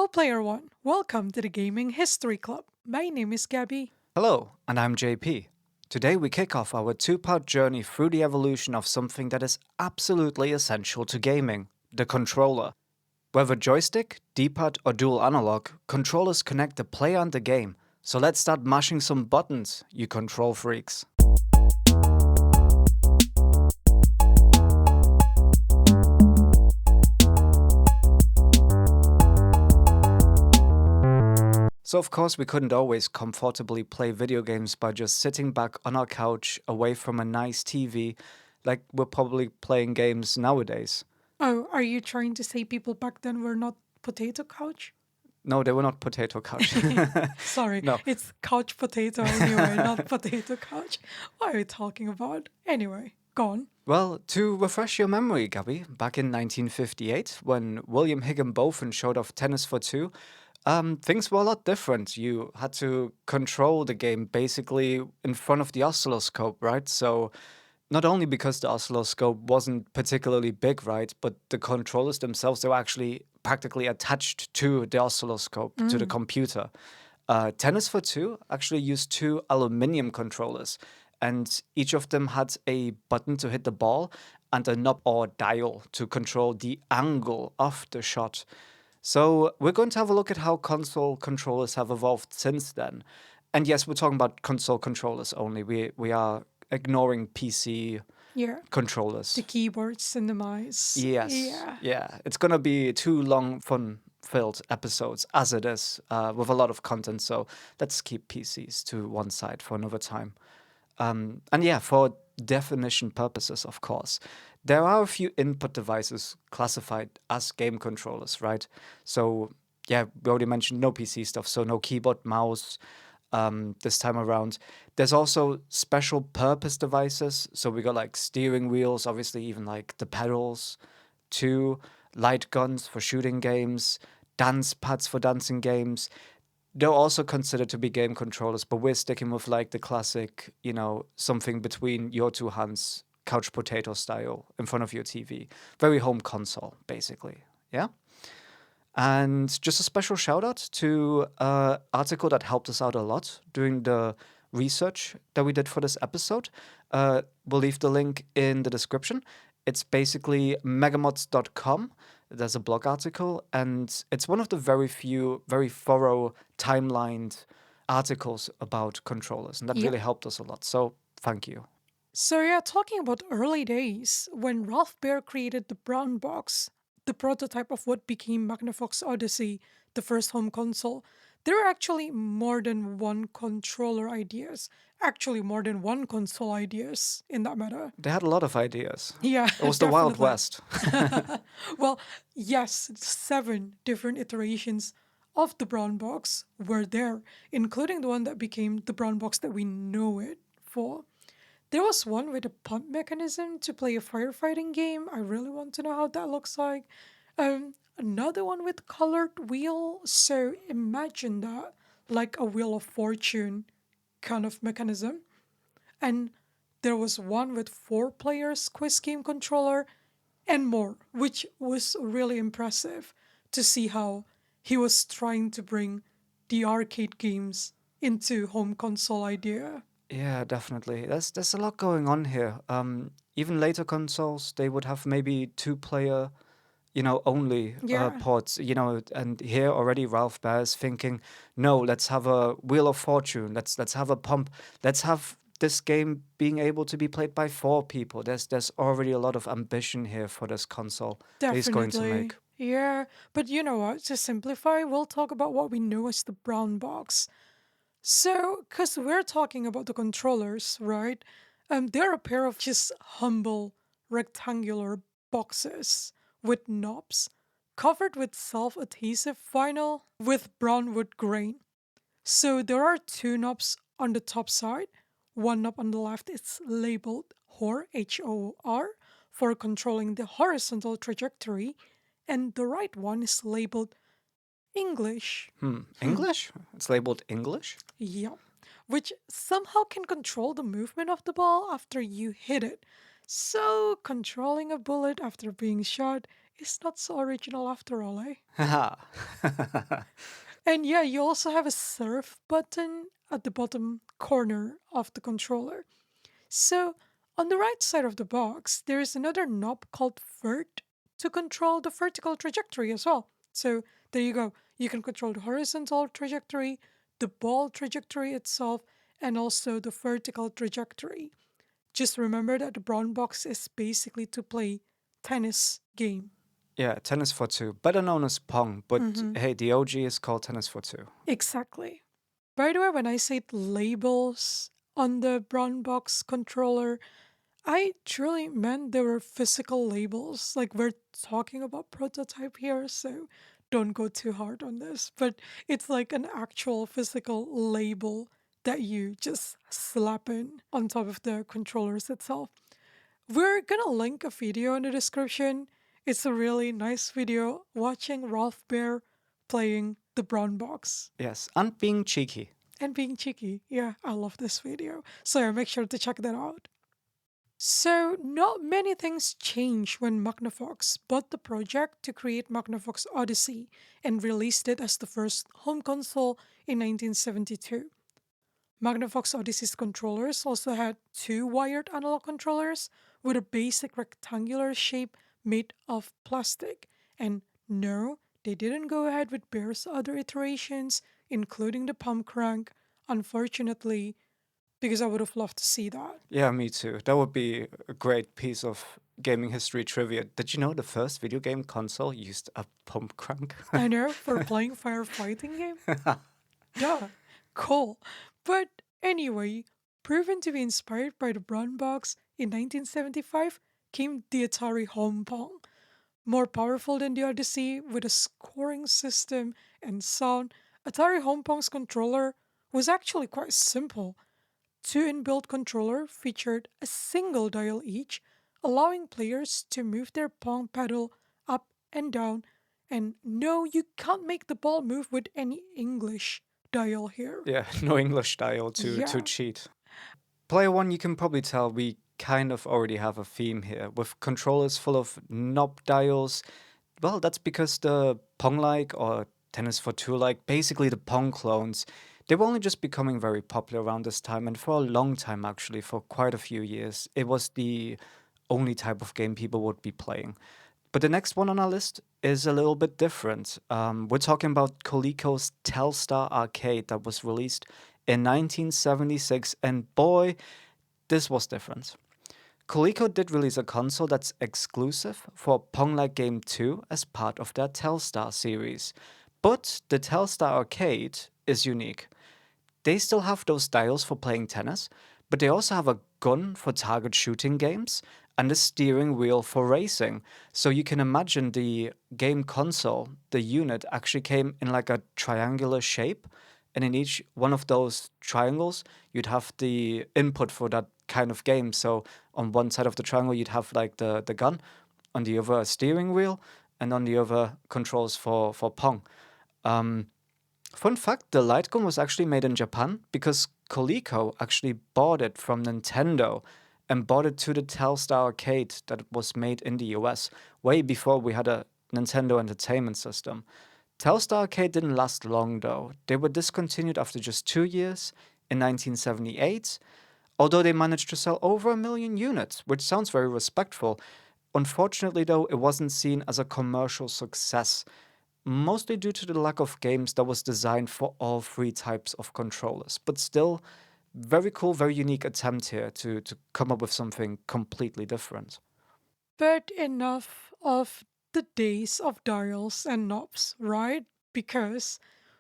Hello, Player One. Welcome to the Gaming History Club. My name is Gabby. Hello, and I'm JP. Today we kick off our two-part journey through the evolution of something that is absolutely essential to gaming, the controller. Whether joystick, D-pad or dual analog, controllers connect the player and the game. So let's start mashing some buttons, you control freaks. So, of course, we couldn't always comfortably play video games by just sitting back on our couch away from a nice TV, like we're probably playing games nowadays. Oh, are you trying to say people back then were not potato couch? No, they were not potato couch. Sorry, No. it's couch potato anyway, not potato couch. What are you talking about? Anyway, go on. Well, to refresh your memory, Gabby, back in 1958, when William Higginbotham showed off tennis for two, things were a lot different. You had to control the game basically in front of the oscilloscope, right? So, not only because the oscilloscope wasn't particularly big, right, but the controllers themselves, they were actually practically attached to the oscilloscope, to the computer. Tennis for two actually used two aluminium controllers, and each of them had a button to hit the ball and a knob or dial to control the angle of the shot. So we're going to have a look at how console controllers have evolved since then. And yes, we're talking about console controllers only. We are ignoring PC Yeah, controllers. the keyboards and the mice. Yes. Yeah. Yeah. It's going to be two long, fun filled episodes as it is, with a lot of content. So let's keep PCs to one side for another time. And yeah, for definition purposes, of course, there are a few input devices classified as game controllers, right? So yeah, we already mentioned no PC stuff, so no keyboard, mouse, this time around. There's also special purpose devices. So we got like steering wheels, obviously, even like the pedals, two light guns for shooting games, dance pads for dancing games. They're also considered to be game controllers, but we're sticking with like the classic, something between your two hands, couch potato style, in front of your TV. Very home console, basically. Yeah? And just a special shout out to an article that helped us out a lot during the research that we did for this episode. We'll leave the link in the description. It's basically megamods.com. There's a blog article, and it's one of the very few, very thorough, timelined articles about controllers, and that Yeah. really helped us a lot. So thank you. So yeah, talking about early days, when Ralph Baer created the brown box, the prototype of what became Magnavox Odyssey, the first home console, there were actually more than one controller ideas. Actually, more than one console ideas in that matter. They had a lot of ideas. Yeah, It was the Wild definitely. West. Well, yes, 7 different iterations of the brown box were there, including the one that became the brown box that we know it for. There was one with a pump mechanism to play a firefighting game. I really want to know how that looks like. Another one with colored wheel. So imagine that, like a wheel of fortune kind of mechanism. And there was one with 4 players quiz game controller and more, which was really impressive to see how he was trying to bring the arcade games into home console idea. Yeah, definitely. There's a lot going on here. Even later consoles, they would have maybe two-player, only Yeah, ports. And here already Ralph Baer is thinking, no, let's have a Wheel of Fortune. Let's have a pump. Let's have this game being able to be played by 4 people. There's already a lot of ambition here for this console that he's going to definitely. make. Yeah, but you know what? To simplify, we'll talk about what we know as the brown box. So, because we're talking about the controllers, right? They're a pair of just humble rectangular boxes with knobs covered with self adhesive vinyl with brown wood grain. So, there are 2 knobs on the top side. One knob on the left is labeled HOR, HOR, for controlling the horizontal trajectory, and the right one is labeled English. English? It's labeled English? Yeah, which somehow can control the movement of the ball after you hit it. So, controlling a bullet after being shot It's not so original after all, eh? Haha. And yeah, you also have a surf button at the bottom corner of the controller. So, on the right side of the box, there is another knob called vert to control the vertical trajectory as well. So, there you go. You can control the horizontal trajectory, the ball trajectory itself, and also the vertical trajectory. Just remember that the brown box is basically to play tennis game. Yeah, tennis for two, better known as Pong, but Hmm. hey, the OG is called tennis for two. Exactly. By the way, when I say labels on the brown box controller, I truly meant there were physical labels. Like we're talking about prototype here, so don't go too hard on this. But it's like an actual physical label that you just slap in on top of the controllers itself. We're gonna link a video in the description. It's a really nice video watching Ralph Bear playing the brown box Yes, and being cheeky. and being cheeky. Yeah, I love this video. So yeah, make sure to check that out. So, not many things changed when Magnavox bought the project to create Magnavox Odyssey and released it as the first home console in 1972. Magnavox Odyssey's controllers also had two wired analog controllers with a basic rectangular shape made of plastic. And no, they didn't go ahead with Bear's other iterations, including the pump crank, unfortunately, because I would have loved to see that. Yeah, me too. That would be a great piece of gaming history trivia. Did you know the first video game console used a pump crank? I know, for playing firefighting game. Duh, cool. But anyway, proven to be inspired by the brown box in 1975 came the Atari Home Pong. More powerful than the Odyssey with a scoring system and sound, Atari Home Pong's controller was actually quite simple. Two inbuilt controller featured a single dial each, allowing players to move their Pong pedal up and down. And no, you can't make the ball move with any English dial here. Yeah, no English dial to Yeah, cheat. Player one, you can probably tell we kind of already have a theme here with controllers full of knob dials. Well, that's because the Pong like or Tennis for Two like, basically the Pong clones, they were only just becoming very popular around this time, and for a long time actually, for quite a few years, it was the only type of game people would be playing. But the next one on our list is a little bit different. We're talking about Coleco's Telstar Arcade that was released in 1976, and boy, this was different. Coleco did release a console that's exclusive for Pong Like Game 2 as part of their Telstar series. But the Telstar Arcade is unique. They still have those dials for playing tennis, but they also have a gun for target shooting games and a steering wheel for racing. So you can imagine the game console, the unit actually came in like a triangular shape. And in each one of those triangles, you'd have the input for that kind of game. So on one side of the triangle, you'd have like the gun, on the other, a steering wheel, and on the other, controls for Pong. Um, Fun fact, the light gun was actually made in Japan because Coleco actually bought it from Nintendo and bought it to the Telstar arcade that was made in the US way before we had a Nintendo Entertainment System. Telstar Arcade didn't last long though. They were discontinued after just 2 years in 1978, although they managed to sell over 1 million units, which sounds very respectful. Unfortunately, though, it wasn't seen as a commercial success, mostly due to the lack of games that was designed for all three types of controllers. But still, very cool, very unique attempt here to come up with something completely different. but enough of the days of dials and knobs, right? Because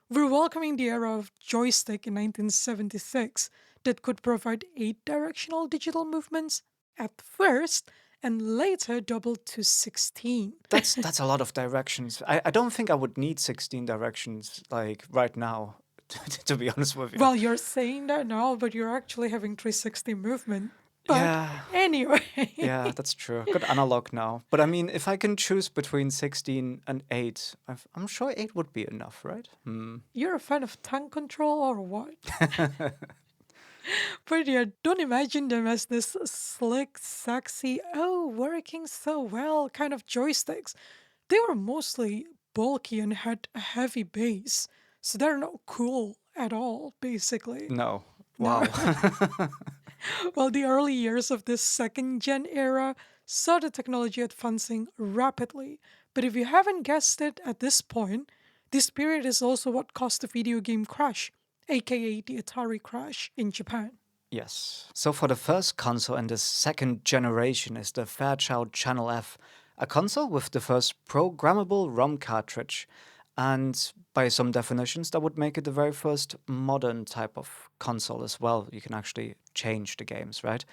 we're welcoming the era of joystick in 1976 that could provide 8 directional digital movements at first and later doubled to 16. That's a lot of directions. I don't think I would need 16 directions like right now, to be honest with you. Well, you're saying that now, but you're actually having 360 movement. But Yeah, anyway, yeah, that's true. Got analog now. But I mean, if I can choose between 16 and 8, I'm sure 8 would be enough, right? Hmm. you're a fan of tank control or what? But yeah, don't imagine them as this slick, sexy, oh, working so well kind of joysticks. They were mostly bulky and had a heavy base, so they're not cool at all, basically. No. No. Wow. Well, the early years of this second gen era saw the technology advancing rapidly. But if you haven't guessed it at this point, this period is also what caused the video game crash, aka the Atari crash in Japan. Yes. So for the first console in this second generation is the Fairchild Channel F, a console with the first programmable ROM cartridge. And by some definitions, that would make it the very first modern type of console as well. You can actually change the games, right?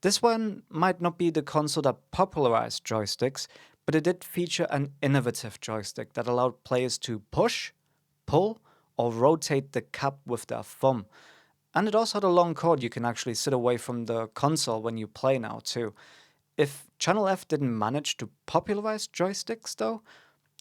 This one might not be the console that popularized joysticks, but it did feature an innovative joystick that allowed players to push, pull, or rotate the cap with their thumb. And it also had a long cord you can actually sit away from the console when you play now, too. If Channel F didn't manage to popularize joysticks, though,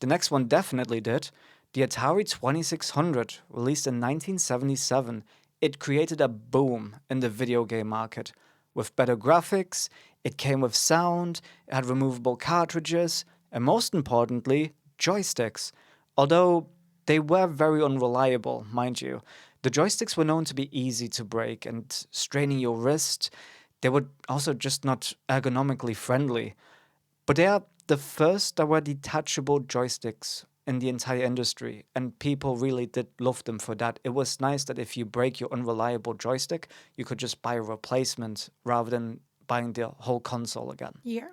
the next one definitely did. The Atari 2600, released in 1977, it created a boom in the video game market. With better graphics, it came with sound, it had removable cartridges, and most importantly, joysticks. Although they were very unreliable, mind you. The joysticks were known to be easy to break and straining your wrist. They were also just not ergonomically friendly. But they are the first that were detachable joysticks in the entire industry, and people really did love them for that. It was nice that if you break your unreliable joystick, you could just buy a replacement rather than buying the whole console again. Yeah.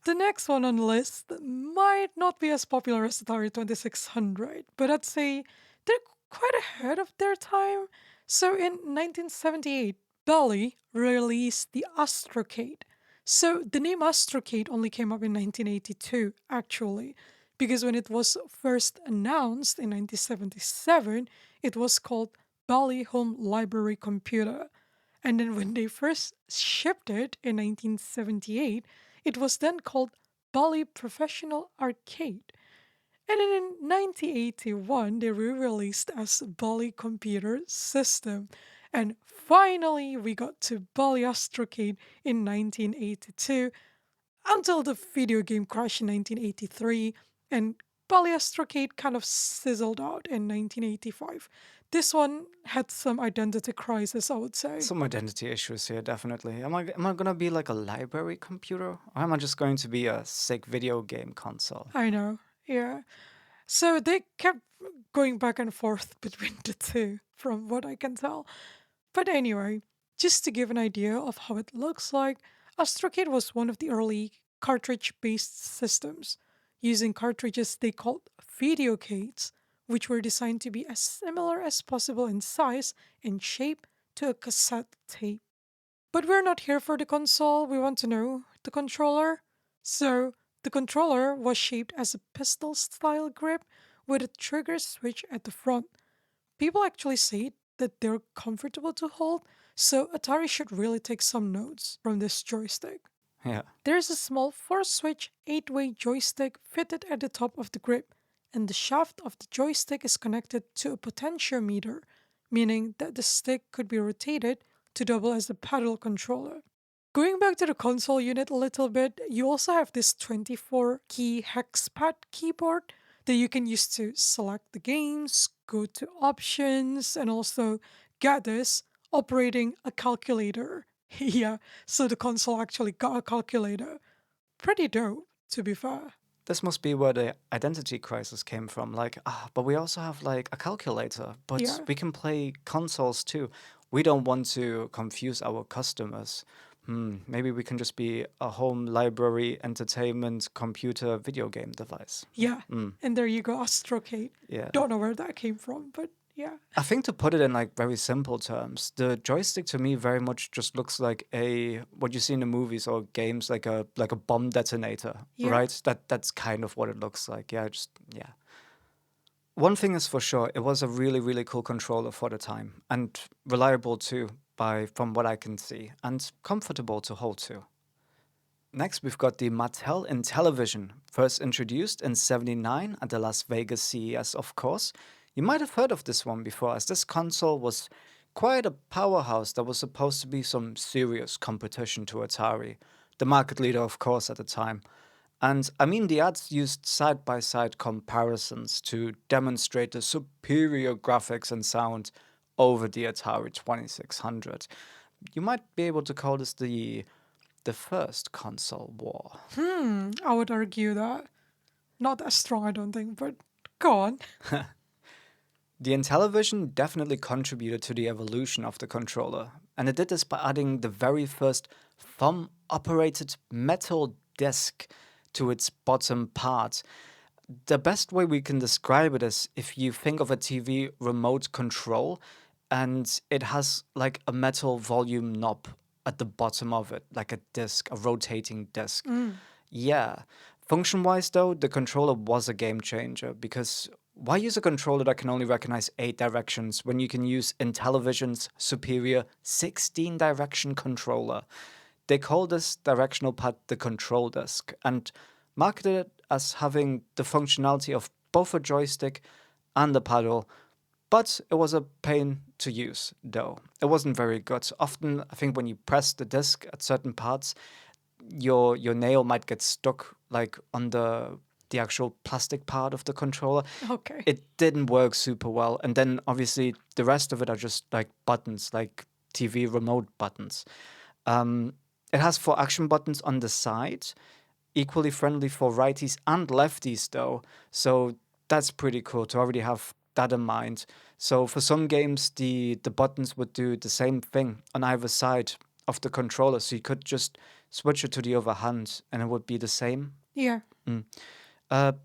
The next one on the list might not be as popular as Atari 2600, but I'd say they're quite ahead of their time. So in 1978, Bally released the Astrocade. So the name Astrocade only came up in 1982, actually, because when it was first announced in 1977, it was called Bally Home Library Computer. And then when they first shipped it in 1978, it was then called Bally Professional Arcade. And then in 1981, they re released as Bally Computer System. And finally, we got to Bally Astrocade in 1982 until the video game crash in 1983 and Bally Astrocade kind of sizzled out in 1985. This one had some identity crisis, I would say. Some identity issues here, definitely. Am I gonna be like a library computer? Or am I just going to be a sick video game console? I know, yeah. So they kept going back and forth between the two, from what I can tell. But anyway, just to give an idea of how it looks like, Astrocade was one of the early cartridge based systems, using cartridges they called videocades, which were designed to be as similar as possible in size and shape to a cassette tape. But we're not here for the console, we want to know the controller. So, the controller was shaped as a pistol style grip with a trigger switch at the front. People actually say that they're comfortable to hold, so Atari should really take some notes from this joystick. Yeah. There's a small 4 switch 8-way joystick fitted at the top of the grip, and the shaft of the joystick is connected to a potentiometer, meaning that the stick could be rotated to double as a paddle controller. Going back to the console unit a little bit, you also have this 24 key hexpad keyboard that you can use to select the games, go to options, and also get this operating a calculator. Yeah, so the console actually got a calculator. Pretty dope, to be fair. This must be where the identity crisis came from. Like, but we also have like a calculator, but Yeah. we can play consoles too. We don't want to confuse our customers. Maybe we can just be a home library entertainment computer video game device. Yeah, and there you go, Astrocade. Yeah. Don't know where that came from, but yeah. I think to put it in like very simple terms, the joystick to me very much just looks like a what you see in the movies or games, like a bomb detonator, Yeah. right? That's kind of what it looks like. Yeah. One thing is for sure, it was a really, really cool controller for the time, and reliable too, from what I can see, and comfortable to hold too. Next, we've got the Mattel Intellivision, first introduced in '79 at the Las Vegas CES, of course. You might have heard of this one before, as this console was quite a powerhouse that was supposed to be some serious competition to Atari, the market leader, of course, at the time. And I mean, the ads used side by side comparisons to demonstrate the superior graphics and sound over the Atari 2600. You might be able to call this the first console war. I would argue that. Not as strong, I don't think, but go on. The Intellivision definitely contributed to the evolution of the controller, and it did this by adding the very first thumb operated metal disc to its bottom part. The best way we can describe it is if you think of a TV remote control and it has like a metal volume knob at the bottom of it, like a disc, a rotating disc. Yeah. Function wise, though, the controller was a game changer because why use a controller that can only recognize 8 directions when you can use Intellivision's superior 16 direction controller? They call this directional pad the control disc and marketed it as having the functionality of both a joystick and a paddle, but it was a pain to use, though. It wasn't very good. Often, I think when you press the disc at certain parts, your nail might get stuck like on the actual plastic part of the controller. Okay. It didn't work super well. And then obviously the rest of it are just like buttons, like TV remote buttons. It has 4 action buttons on the side, equally friendly for righties and lefties though. So that's pretty cool to already have that in mind. So for some games, the buttons would do the same thing on either side of the controller. So you could just switch it to the other hand and it would be the same. Yeah.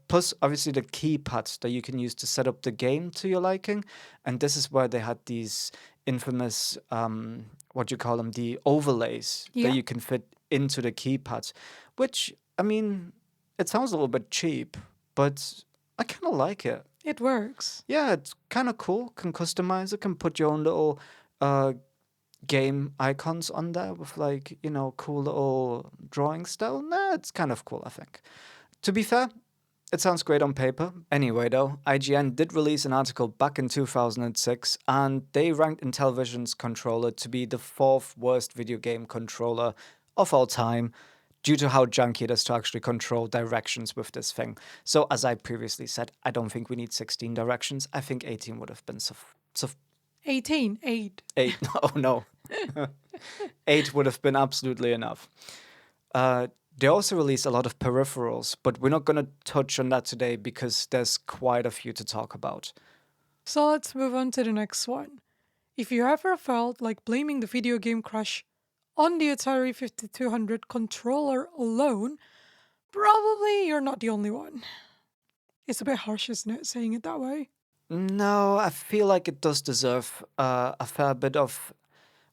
Plus, obviously, the keypad that you can use to set up the game to your liking. And this is where they had these infamous, what do you call them, the overlays that Yeah. you can fit into the keypad, which, I mean, it sounds a little bit cheap, but I kind of like it. It works. Yeah, it's kind of cool. Can customize it, can put your own little game icons on there with like, cool little drawing style. Nah, it's kind of cool, I think. To be fair, it sounds great on paper. Anyway, though, IGN did release an article back in 2006 and they ranked Intellivision's controller to be the 4th worst video game controller of all time due to how janky it is to actually control directions with this thing. So, as I previously said, I don't think we need 16 directions. I think 18 would have been 18. 8. 8. Oh, no. 8 would have been absolutely enough. They also released a lot of peripherals, but we're not going to touch on that today because there's quite a few to talk about. So let's move on to the next one. If you ever felt like blaming the video game crash on the Atari 5200 controller alone, probably you're not the only one. It's a bit harsh, isn't it, saying it that way? No, I feel like it does deserve a fair bit of,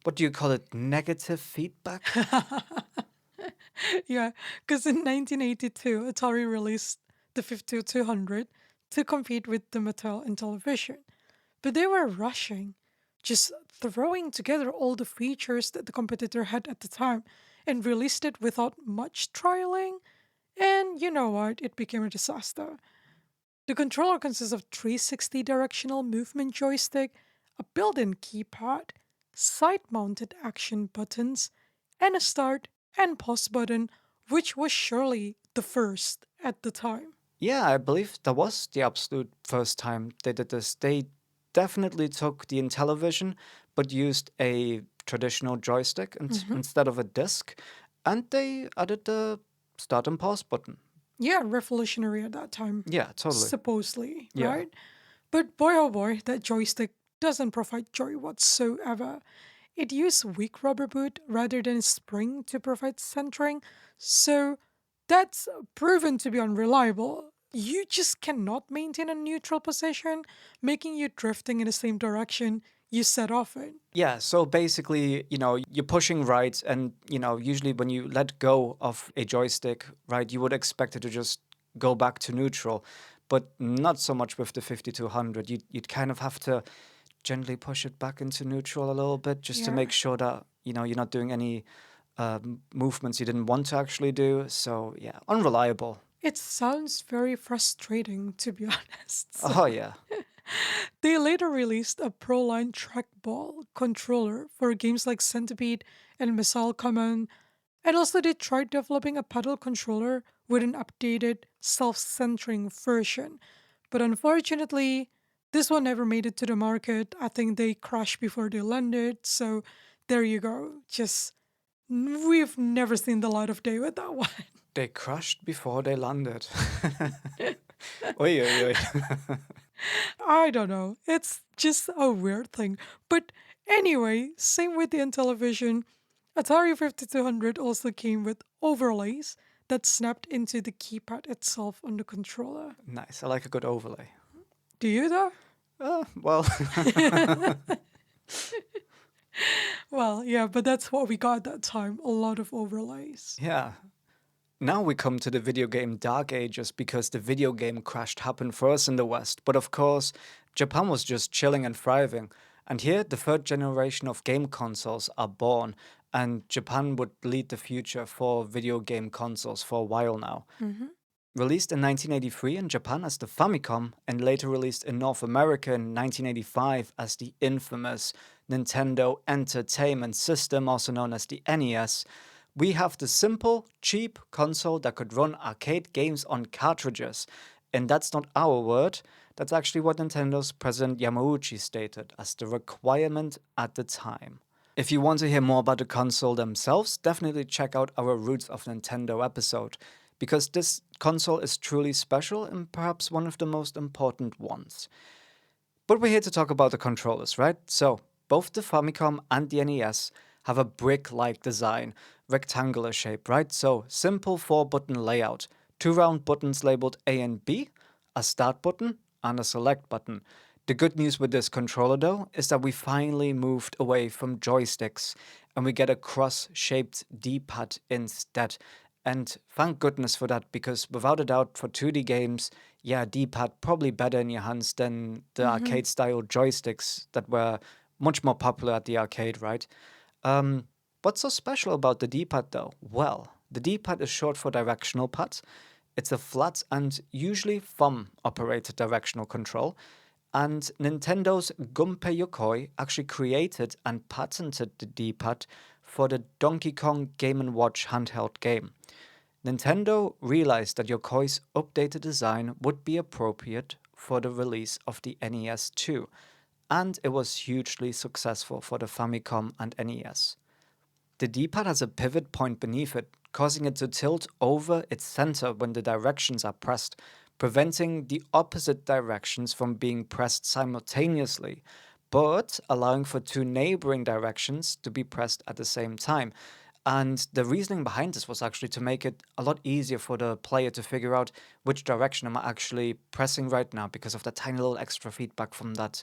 what do you call it, negative feedback? Yeah, because in 1982, Atari released the 5200 to compete with the Mattel Intellivision. But they were rushing, just throwing together all the features that the competitor had at the time and released it without much trialing. And you know what? It became a disaster. The controller consists of 360 directional movement joystick, a built-in keypad, side-mounted action buttons, and a start and pause button, which was surely the first at the time. Yeah, I believe that was the absolute first time they did this. They definitely took the Intellivision, but used a traditional joystick instead of a disc, and they added the start and pause button. Yeah, revolutionary at that time, Yeah, totally. supposedly, Yeah. right? But boy oh boy, that joystick doesn't provide joy whatsoever. It used weak rubber boot rather than spring to provide centering, so that's proven to be unreliable. You just cannot maintain a neutral position, making you drifting in the same direction you set off in. Yeah, so basically, you're pushing right, and, usually when you let go of a joystick, right, you would expect it to just go back to neutral, but not so much with the 5200. You'd kind of have to gently push it back into neutral a little bit just to Yeah. make sure that, you're not doing any movements you didn't want to actually do. So, yeah, unreliable. It sounds very frustrating, to be honest. Oh, yeah. They later released a Proline trackball controller for games like Centipede and Missile Command, And also, they tried developing a paddle controller with an updated, self centering version. But unfortunately, this one never made it to the market. I think they crashed before they landed. So there you go. Just, we've never seen the light of day with that one. They crashed before they landed. Oi, oi, oi. I don't know. It's just a weird thing. But anyway, same with the Intellivision. Atari 5200 also came with overlays that snapped into the keypad itself on the controller. Nice. I like a good overlay. Do you though? Well, Well, yeah, but that's what we got at that time. A lot of overlays. yeah. Now we come to the video game dark ages because the video game crash happened for us in the West. But of course, Japan was just chilling and thriving. And here, the third generation of game consoles are born, and Japan would lead the future for video game consoles for a while now. Released in 1983 in Japan as the Famicom, and later released in North America in 1985 as the infamous Nintendo Entertainment System, also known as the NES, we have the simple, cheap console that could run arcade games on cartridges. And that's not our word, that's actually what Nintendo's president Yamauchi stated as the requirement at the time. If you want to hear more about the console themselves, definitely check out our Roots of Nintendo episode, because this console is truly special and perhaps one of the most important ones. But we're here to talk about the controllers, right? So, both the Famicom and the NES have a brick like design, rectangular shape, right? So, simple 4-button layout, two round buttons labeled A and B, a start button, and a select button. The good news with this controller, though, is that we finally moved away from joysticks and we get a cross shaped D pad instead. And thank goodness for that, because without a doubt, for 2D games, yeah, D pad probably better in your hands than the arcade style joysticks that were much more popular at the arcade, right? What's so special about the D pad though? Well, the D pad is short for directional pad. It's a flat and usually thumb operated directional control. And Nintendo's Gunpei Yokoi actually created and patented the D pad for the Donkey Kong Game & Watch handheld game. Nintendo realized that Yokoi's updated design would be appropriate for the release of the NES too, and it was hugely successful for the Famicom and NES. The D-pad has a pivot point beneath it, causing it to tilt over its center when the directions are pressed, preventing the opposite directions from being pressed simultaneously, but allowing for two neighboring directions to be pressed at the same time. And the reasoning behind this was actually to make it a lot easier for the player to figure out which direction am I actually pressing right now, because of the tiny little extra feedback from that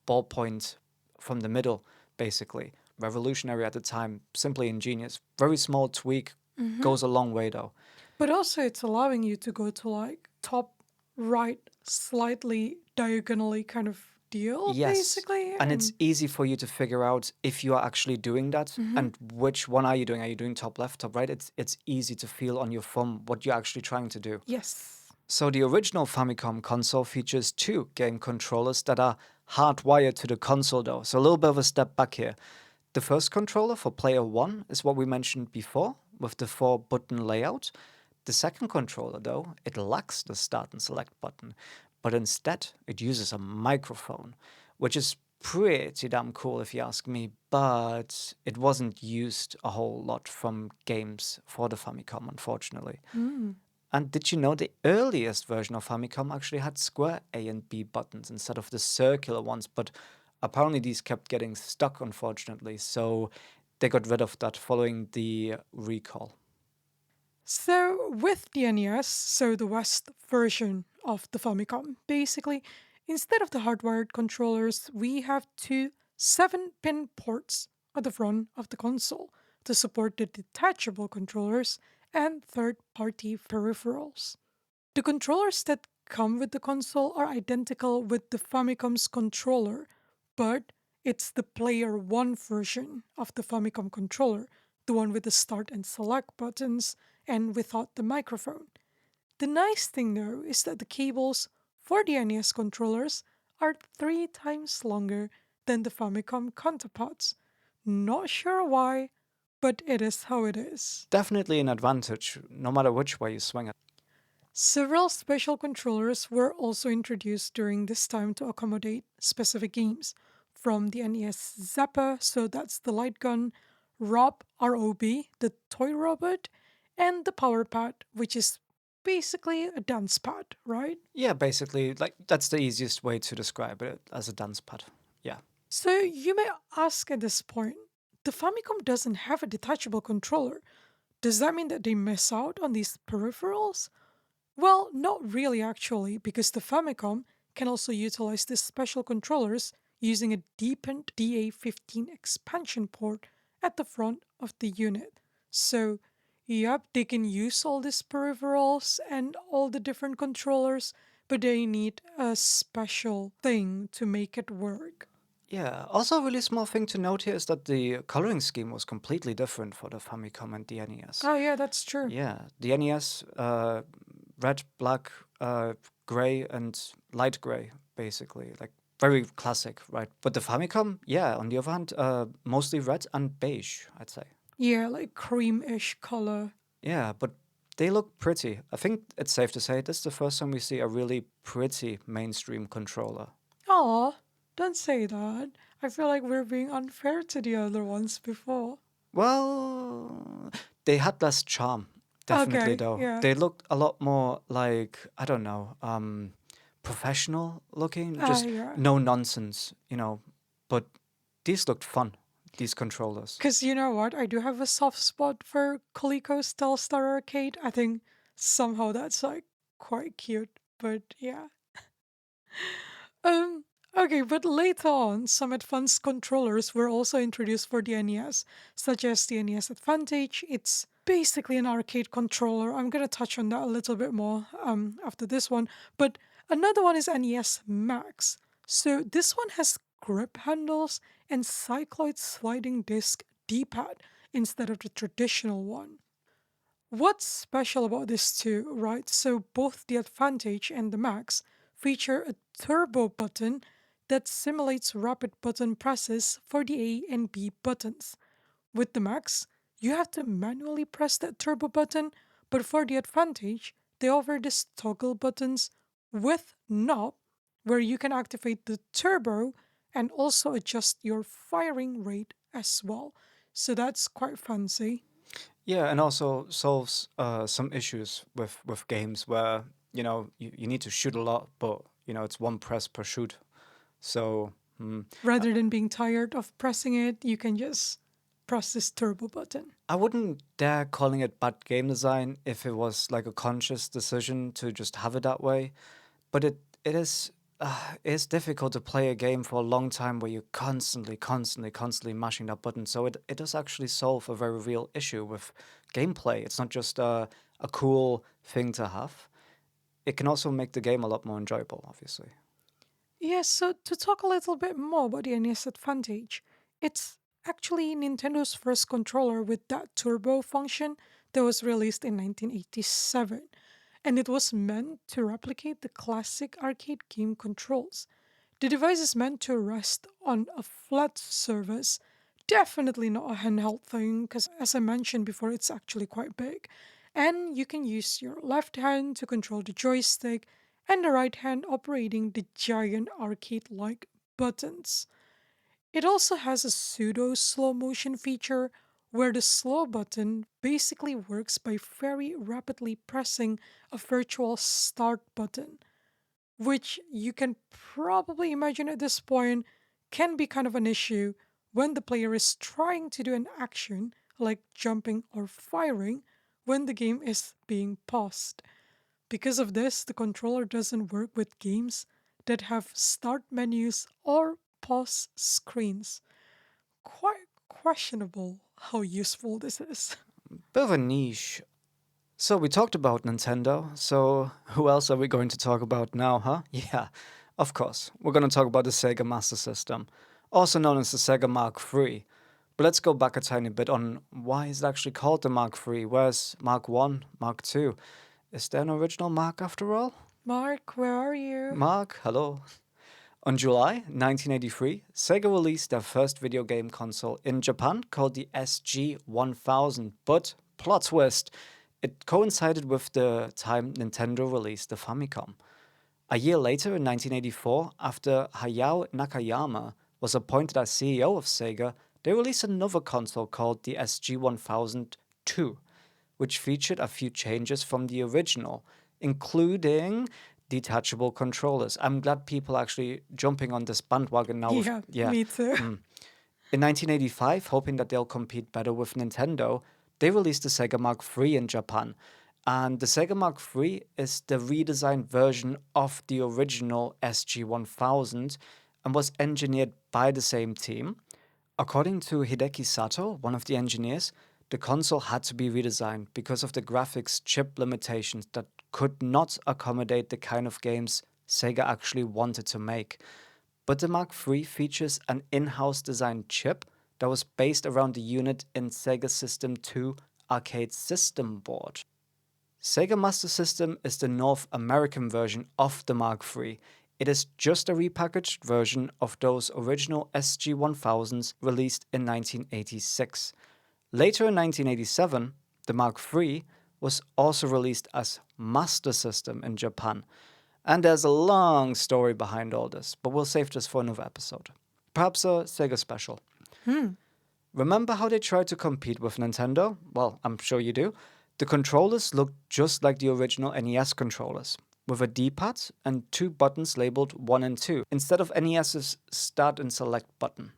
ballpoint from the middle, basically. Revolutionary at the time, simply ingenious. Very small tweak, goes a long way though. But also, it's allowing you to go to like top right, slightly diagonally kind of deal, Yes, basically. and it's easy for you to figure out if you are actually doing that and which one are you doing. Are you doing top left, top right? It's easy to feel on your thumb what you're actually trying to do. Yes. So the original Famicom console features two game controllers that are hardwired to the console though. So a little bit of a step back here. The first controller for player 1 is what we mentioned before with the 4-button layout. The second controller though, it lacks the start and select button, but instead it uses a microphone, which is pretty damn cool if you ask me, but it wasn't used a whole lot from games for the Famicom, unfortunately. And did you know the earliest version of Famicom actually had square A and B buttons instead of the circular ones? But apparently these kept getting stuck, unfortunately, so they got rid of that following the recall. So, with the NES, so the West version of the Famicom, basically, instead of the hardwired controllers, we have two 7-pin ports at the front of the console to support the detachable controllers and third party peripherals. The controllers that come with the console are identical with the Famicom's controller, but it's the Player 1 version of the Famicom controller, the one with the start and select buttons and without the microphone. The nice thing though is that the cables for the NES controllers are 3 times longer than the Famicom counterparts. Not sure why, but it is how it is. Definitely an advantage, no matter which way you swing it. Several special controllers were also introduced during this time to accommodate specific games, from the NES Zapper, so that's the light gun, ROB, the toy robot, and the Power Pad, which is basically a dance pad, right? Yeah, basically, like that's the easiest way to describe it as a dance pad. Yeah. So you may ask at this point, the Famicom doesn't have a detachable controller. Does that mean that they miss out on these peripherals? Well, not really actually, because the Famicom can also utilize these special controllers using a deepened DA15 expansion port at the front of the unit. So, yep, they can use all these peripherals and all the different controllers, but they need a special thing to make it work. Yeah. Also, a really small thing to note here is that the coloring scheme was completely different for the Famicom and the NES. Oh, yeah, that's true. Yeah, the NES, red, black, gray, and light gray, basically, like very classic, right? But the Famicom, yeah, on the other hand, mostly red and beige, I'd say. Yeah, like cream-ish color. Yeah, but they look pretty. I think it's safe to say this is the first time we see a really pretty mainstream controller. Aw, don't say that. I feel like we're being unfair to the other ones before. Well, they had less charm, definitely Okay, though. yeah. They looked a lot more like, I don't know, professional looking, just Yeah. no nonsense, you know. But these looked fun, these controllers. Because you know what? I do have a soft spot for Coleco's Telstar Arcade. I think somehow that's like quite cute. But yeah. Um, okay, but later on, some advanced controllers were also introduced for the NES, such as the NES Advantage. It's basically an arcade controller. I'm gonna touch on that a little bit more after this one. But another one is NES Max. So this one has grip handles and cycloid sliding disc D-pad instead of the traditional one. What's special about this two, right? So both the Advantage and the Max feature a turbo button that simulates rapid button presses for the A and B buttons. With the Max, you have to manually press that turbo button, but for the Advantage, they offer these toggle buttons with knob where you can activate the turbo and also adjust your firing rate as well. So that's quite fancy. Yeah, and also solves some issues with games where, you need to shoot a lot, but, it's one press per shoot. So, Rather than being tired of pressing it, you can just press this turbo button. I wouldn't dare calling it bad game design if it was like a conscious decision to just have it that way. But it is difficult to play a game for a long time where you're constantly mashing that button. So it does actually solve a very real issue with gameplay. It's not just a cool thing to have. It can also make the game a lot more enjoyable, obviously. Yes, so to talk a little bit more about the NES Advantage, it's actually Nintendo's first controller with that turbo function that was released in 1987, and it was meant to replicate the classic arcade game controls. The device is meant to rest on a flat surface, definitely not a handheld thing, because as I mentioned before, it's actually quite big. And you can use your left hand to control the joystick and the right hand operating the giant arcade like buttons. It also has a pseudo slow motion feature where the slow button basically works by very rapidly pressing a virtual start button, which you can probably imagine at this point can be kind of an issue when the player is trying to do an action like jumping or firing when the game is being paused. Because of this, the controller doesn't work with games that have start menus or pause screens. Quite questionable how useful this is. Bit of a niche. So we talked about Nintendo. So who else are we going to talk about now, huh? Yeah, of course. We're going to talk about the Sega Master System, also known as the Sega Mark III. But let's go back a tiny bit on why is it actually called the Mark III? Where's Mark One, Mark Two? Is there an original Mark after all? Mark, where are you? Mark, hello. On July 1983, Sega released their first video game console in Japan called the SG-1000, but plot twist, it coincided with the time Nintendo released the Famicom. A year later, in 1984, after Hayao Nakayama was appointed as CEO of Sega, they released another console called the SG-1000 II, which featured a few changes from the original, including detachable controllers. I'm glad people are actually jumping on this bandwagon now. Yeah, me too. In 1985, hoping that they'll compete better with Nintendo, they released the Sega Mark III in Japan. And the Sega Mark III is the redesigned version of the original SG-1000 and was engineered by the same team. According to Hideki Sato, one of the engineers, the console had to be redesigned because of the graphics chip limitations that could not accommodate the kind of games Sega actually wanted to make. But the Mark III features an in-house designed chip that was based around the unit in Sega System 2 arcade system board. Sega Master System is the North American version of the Mark III. It is just a repackaged version of those original SG-1000s released in 1986. Later in 1987, the Mark III was also released as Master System in Japan. And there's a long story behind all this, but we'll save this for another episode. Perhaps a Sega special. Remember how they tried to compete with Nintendo? Well, I'm sure you do. The controllers looked just like the original NES controllers, with a D-pad and two buttons labeled 1 and 2, instead of NES's Start and Select button.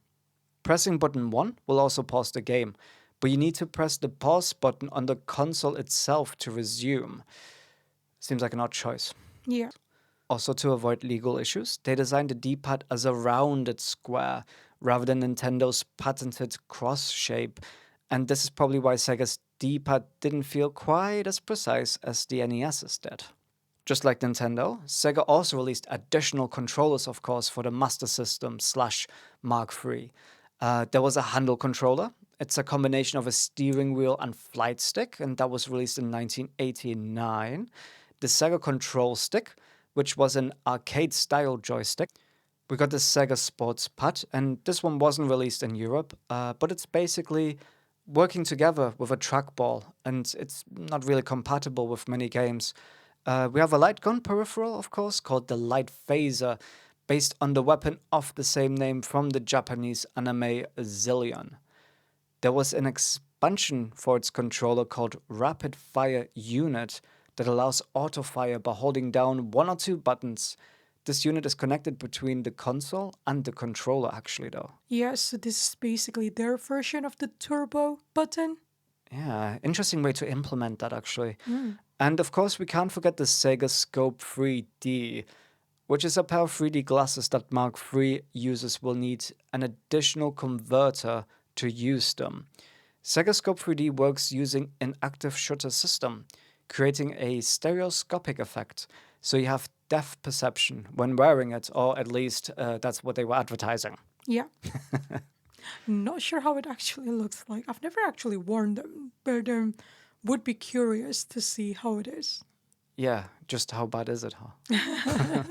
Pressing button 1 will also pause the game, but you need to press the pause button on the console itself to resume. Seems like an odd choice. Yeah. Also, to avoid legal issues, they designed the D-pad as a rounded square rather than Nintendo's patented cross shape, and this is probably why Sega's D-pad didn't feel quite as precise as the NES's did. Just like Nintendo, Sega also released additional controllers, of course, for the Master System / Mark III. There was a handle controller. It's a combination of a steering wheel and flight stick, and that was released in 1989. The Sega Control Stick, which was an arcade-style joystick. We got the Sega Sports Pad, and this one wasn't released in Europe, but it's basically working together with a trackball, and it's not really compatible with many games. We have a light gun peripheral, of course, called the Light Phaser, based on the weapon of the same name from the Japanese anime Zillion. There was an expansion for its controller called Rapid Fire Unit that allows auto fire by holding down one or two buttons. This unit is connected between the console and the controller, actually, though. Yeah, so this is basically their version of the turbo button. Yeah, interesting way to implement that, actually. And of course, we can't forget the Sega Scope 3D, which is a pair of 3D glasses that Mark III users will need an additional converter to use them. Sega Scope 3D works using an active shutter system, creating a stereoscopic effect, so you have depth perception when wearing it, or at least that's what they were advertising. Yeah. Not sure how it actually looks like. I've never actually worn them, but would be curious to see how it is. Yeah, just how bad is it, huh?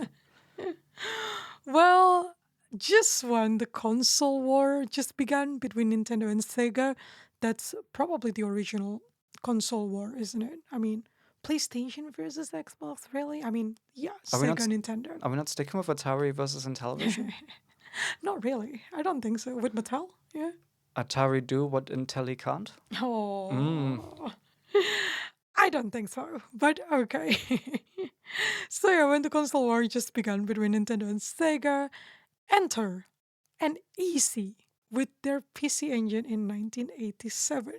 Well, just when the console war just began between Nintendo and Sega, that's probably the original console war, isn't it? I mean, PlayStation versus Xbox, really? I mean, yeah, Are we not Sega, Nintendo. Are we not sticking with Atari versus Intellivision? Not really. I don't think so. With Mattel, yeah. Atari do what Intelli can't? Oh, I don't think so, but okay. So yeah, when the console war just began between Nintendo and Sega, enter an EC with their PC Engine in 1987,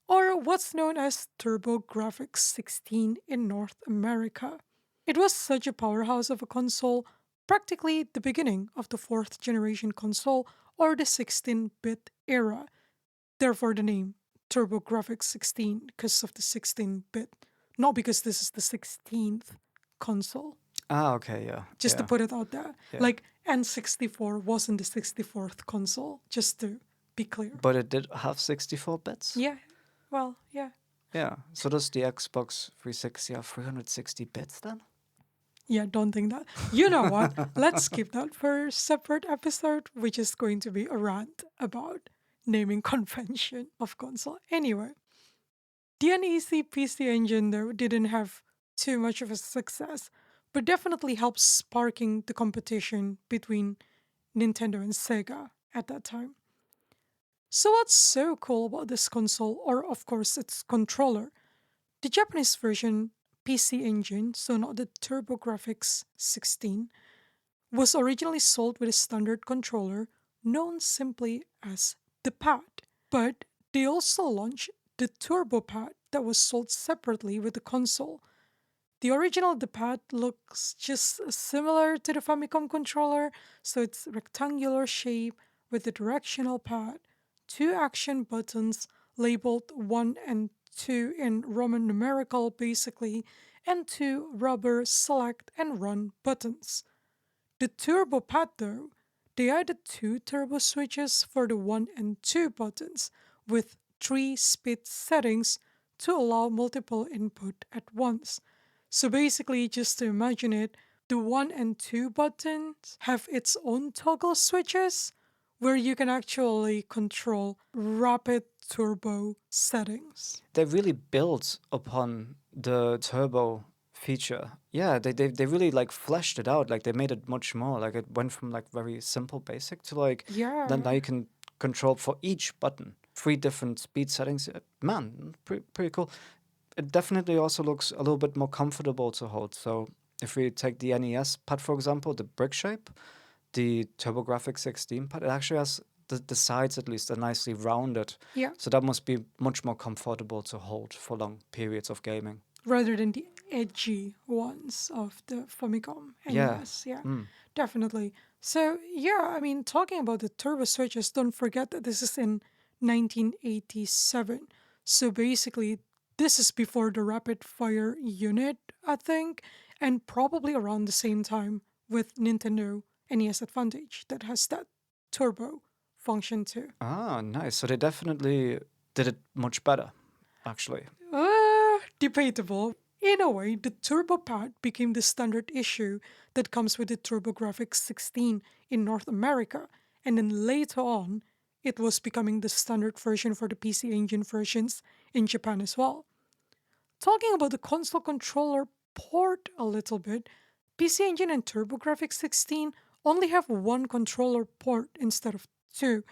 or what's known as TurboGrafx 16 in North America. It was such a powerhouse of a console, practically the beginning of the fourth generation console or the 16-bit era. Therefore, the name TurboGrafx 16 because of the 16-bit, not because this is the 16th console. Ah, okay, yeah. Just to yeah. put it out there. Yeah. Like N64 wasn't the 64th console, just to be clear. But it did have 64 bits? Yeah, well, yeah. Yeah. So does the Xbox 360 have 360 bits then? Yeah, don't think that. You know what? Let's skip that for a separate episode, which is going to be a rant about naming convention of console. Anyway, the NEC PC engine though didn't have too much of a success, but definitely helped sparking the competition between Nintendo and Sega at that time. So what's so cool about this console, or of course its controller? The Japanese version PC engine, so not the TurboGrafx 16, was originally sold with a standard controller known simply as the pad. But they also launched the Turbo Pad that was sold separately with the console. The original the pad looks just similar to the Famicom controller, so it's rectangular shape with a directional pad, two action buttons labeled 1 and 2 in Roman numerical basically, and two rubber select and run buttons. The turbo pad though, they added two turbo switches for the 1 and 2 buttons with three speed settings to allow multiple input at once. So basically, just to imagine it, the 1 and 2 buttons have its own toggle switches where you can actually control rapid turbo settings. They really built upon the turbo feature. Yeah, they really like fleshed it out. Like they made it much more. Like it went from like very simple basic to like then now Yeah. you can control for each button three different speed settings. Man, pretty cool. It definitely also looks a little bit more comfortable to hold. So if we take the NES pad for example, the brick shape, the TurboGrafx 16 pad, it actually has the sides at least are nicely rounded. Yeah. So that must be much more comfortable to hold for long periods of gaming. Rather than the edgy ones of the Famicom Yeah. NES. Yeah, Mm. definitely. So, yeah, I mean, talking about the turbo switches, don't forget that this is in 1987. So basically, this is before the rapid fire unit, I think, and probably around the same time with Nintendo NES Advantage that has that turbo function too. Ah, nice. So they definitely did it much better, actually. Debatable. In a way, the Turbo Pad became the standard issue that comes with the TurboGrafx 16 in North America, and then later on, it was becoming the standard version for the PC Engine versions in Japan as well. Talking about the console controller port a little bit, PC Engine and TurboGrafx 16 only have one controller port instead of two.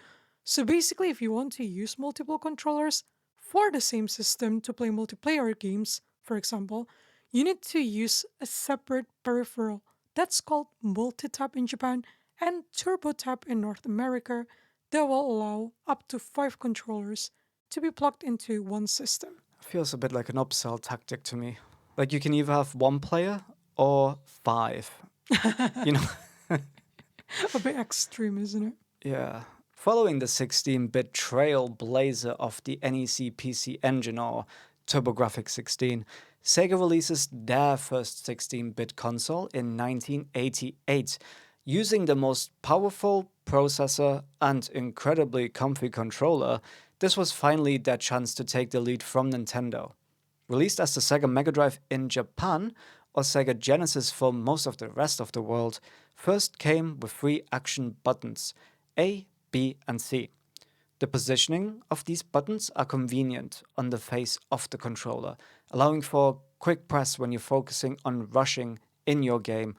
So basically, if you want to use multiple controllers for the same system to play multiplayer games, for example, you need to use a separate peripheral. That's called multi-tap in Japan and turbo tap in North America that will allow up to 5 controllers to be plugged into one system. Feels a bit like an upsell tactic to me. Like you can either have one player or five. You know? A bit extreme, isn't it? Yeah. Following the 16-bit trailblazer of the NEC PC engine or TurboGrafx 16, Sega releases their first 16-bit console in 1988, using the most powerful processor and incredibly comfy controller. This was finally their chance to take the lead from Nintendo. Released as the Sega Mega Drive in Japan, or Sega Genesis for most of the rest of the world, first came with three action buttons A, B, and C. The positioning of these buttons are convenient on the face of the controller, allowing for quick press when you're focusing on rushing in your game.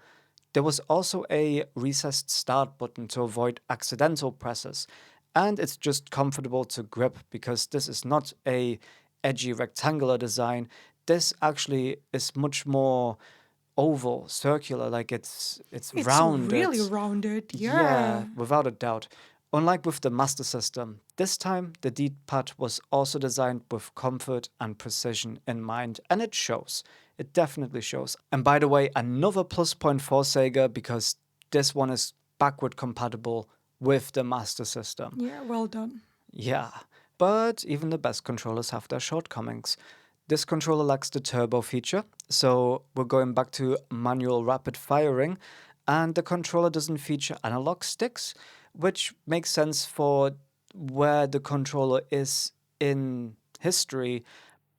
There was also a recessed start button to avoid accidental presses, and it's just comfortable to grip because this is not a edgy rectangular design. This actually is much more oval, circular, like it's It's rounded. really rounded, Yeah, yeah. without a doubt. Unlike with the Master System, this time the D-pad was also designed with comfort and precision in mind, and it shows. It definitely shows. And by the way, another plus point for Sega because this one is backward compatible with the Master System. Yeah, well done. Yeah, but even the best controllers have their shortcomings. This controller lacks the turbo feature, so we're going back to manual rapid firing, and the controller doesn't feature analog sticks, which makes sense for where the controller is in history,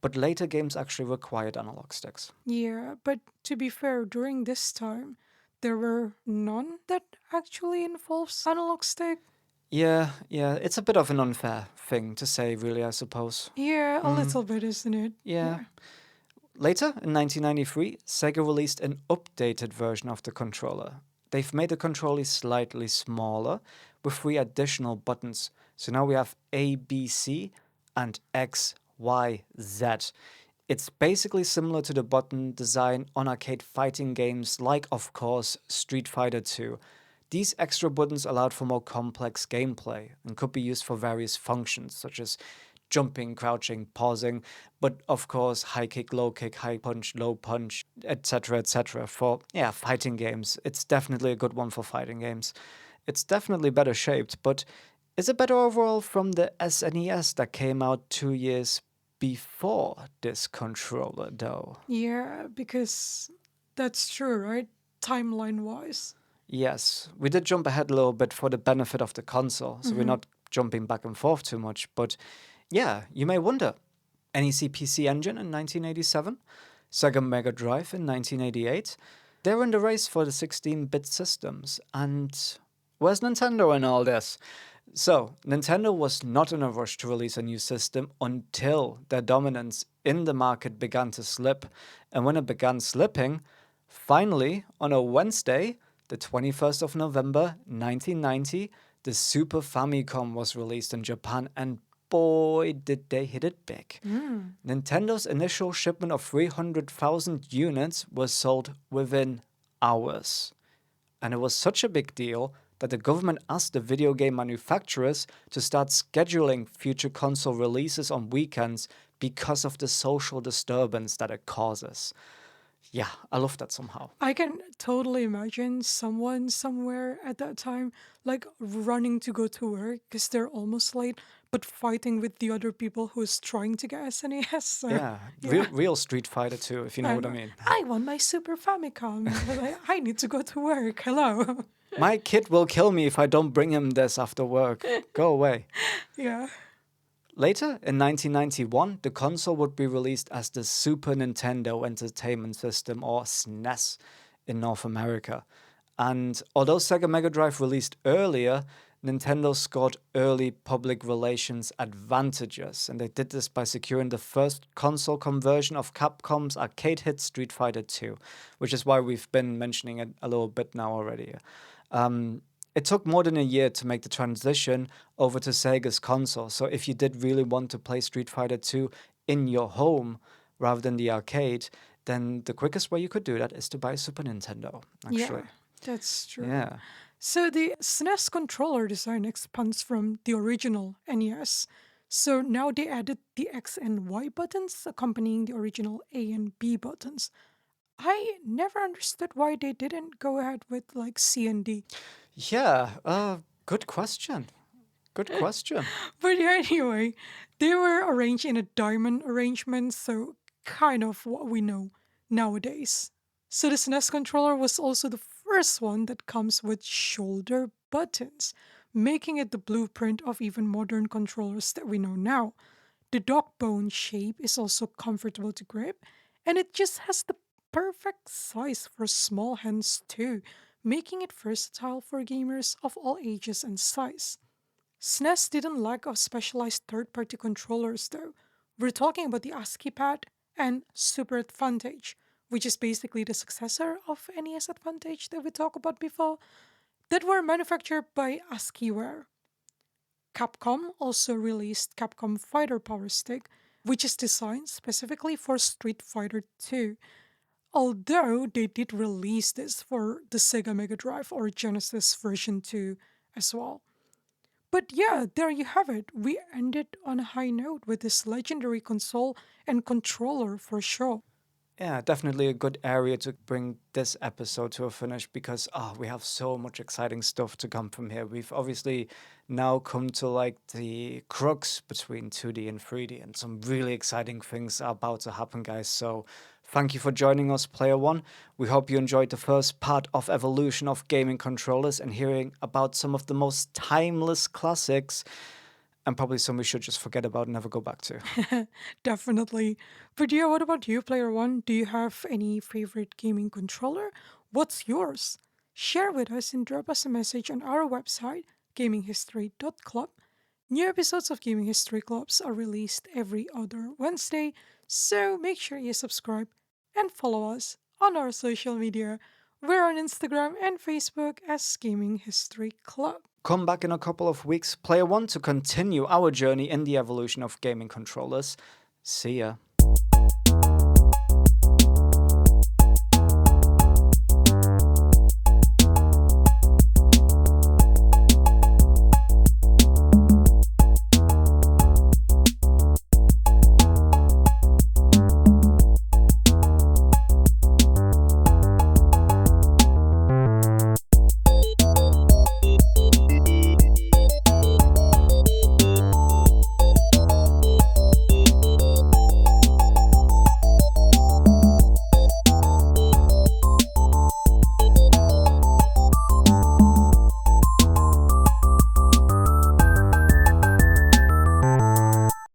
but later games actually required analog sticks. Yeah, but to be fair, during this time, there were none that actually involves analog stick. Yeah, it's a bit of an unfair thing to say, really, I suppose. Yeah, a little bit, isn't it? Yeah. Yeah. Later, in 1993, Sega released an updated version of the controller. They've made the controller slightly smaller with 3 additional buttons. So now we have A, B, C, and X, Y, Z. It's basically similar to the button design on arcade fighting games like, of course, Street Fighter 2. These extra buttons allowed for more complex gameplay and could be used for various functions, such as jumping, crouching, pausing, but of course, high kick, high punch, low punch, etc., for fighting games. It's definitely a good one for fighting games. It's definitely better shaped, but is it better overall from the SNES that came out 2 years before this controller, though? Yeah, because that's true, right? Timeline wise. Yes, we did jump ahead a little bit for the benefit of the console, so we're not jumping back and forth too much. But yeah, you may wonder, NEC PC Engine in 1987, Sega Mega Drive in 1988, they're in the race for the 16-bit systems. And where's Nintendo in all this? So, Nintendo was not in a rush to release a new system until their dominance in the market began to slip. And when it began slipping, finally, on a Wednesday, the 21st of November 1990, the Super Famicom was released in Japan, and boy, did they hit it big. Nintendo's initial shipment of 300,000 units was sold within hours. And it was such a big deal that the government asked the video game manufacturers to start scheduling future console releases on weekends because of the social disturbance that it causes. Yeah, I love that somehow. I can totally imagine someone somewhere at that time, like running to go to work because they're almost late, but fighting with the other people who's trying to get SNES. So, Yeah, yeah. real Street Fighter too, if you know what I And mean. I want my Super Famicom. I need to go to work. Hello. My kid will kill me if I don't bring him this after work. Go away. Yeah. Later, in 1991, the console would be released as the Super Nintendo Entertainment System, or SNES, in North America. And although Sega Mega Drive released earlier, Nintendo scored early public relations advantages, and they did this by securing the first console conversion of Capcom's arcade hit Street Fighter 2, which is why we've been mentioning it a little bit now already. It took more than a year to make the transition over to Sega's console. So if you did really want to play Street Fighter 2 in your home rather than the arcade, then the quickest way you could do that is to buy a Super Nintendo, actually. Yeah, that's true. Yeah. So the SNES controller design expands from the original NES. So now they added the X and Y buttons accompanying the original A and B buttons. I never understood why they didn't go ahead with like C and D. Yeah, good question. Good question. But yeah, anyway, they were arranged in a diamond arrangement, so kind of what we know nowadays. So the SNES controller was also the first one that comes with shoulder buttons, making it the blueprint of even modern controllers that we know now. The dog bone shape is also comfortable to grip, and it just has the perfect size for small hands too, making it versatile for gamers of all ages and size. SNES didn't lack of specialized third-party controllers though. We're talking about the ASCII pad and Super Advantage, which is basically the successor of NES Advantage that we talked about before, that were manufactured by ASCIIware. Capcom also released Capcom Fighter Power Stick, which is designed specifically for Street Fighter 2. Although they did release this for the Sega Mega Drive or Genesis version 2 as well. But yeah, there you have it. We ended on a high note with this legendary console and controller for sure. Yeah, definitely a good area to bring this episode to a finish because we have so much exciting stuff to come from here. We've obviously now come to like the crux between 2D and 3D, and some really exciting things are about to happen, guys. So thank you for joining us, Player One. We hope you enjoyed the first part of evolution of gaming controllers and hearing about some of the most timeless classics. and probably some we should just forget about and never go back to. Definitely. But yeah, what about you, Player One? Do you have any favorite gaming controller? What's yours? Share with us and drop us a message on our website, gaminghistory.club. New episodes of Gaming History Clubs are released every other Wednesday, so make sure you subscribe and follow us on our social media. We're on Instagram and Facebook as Gaming History Club. Come back in a couple of weeks, Player One, to continue our journey in the evolution of gaming controllers. See ya.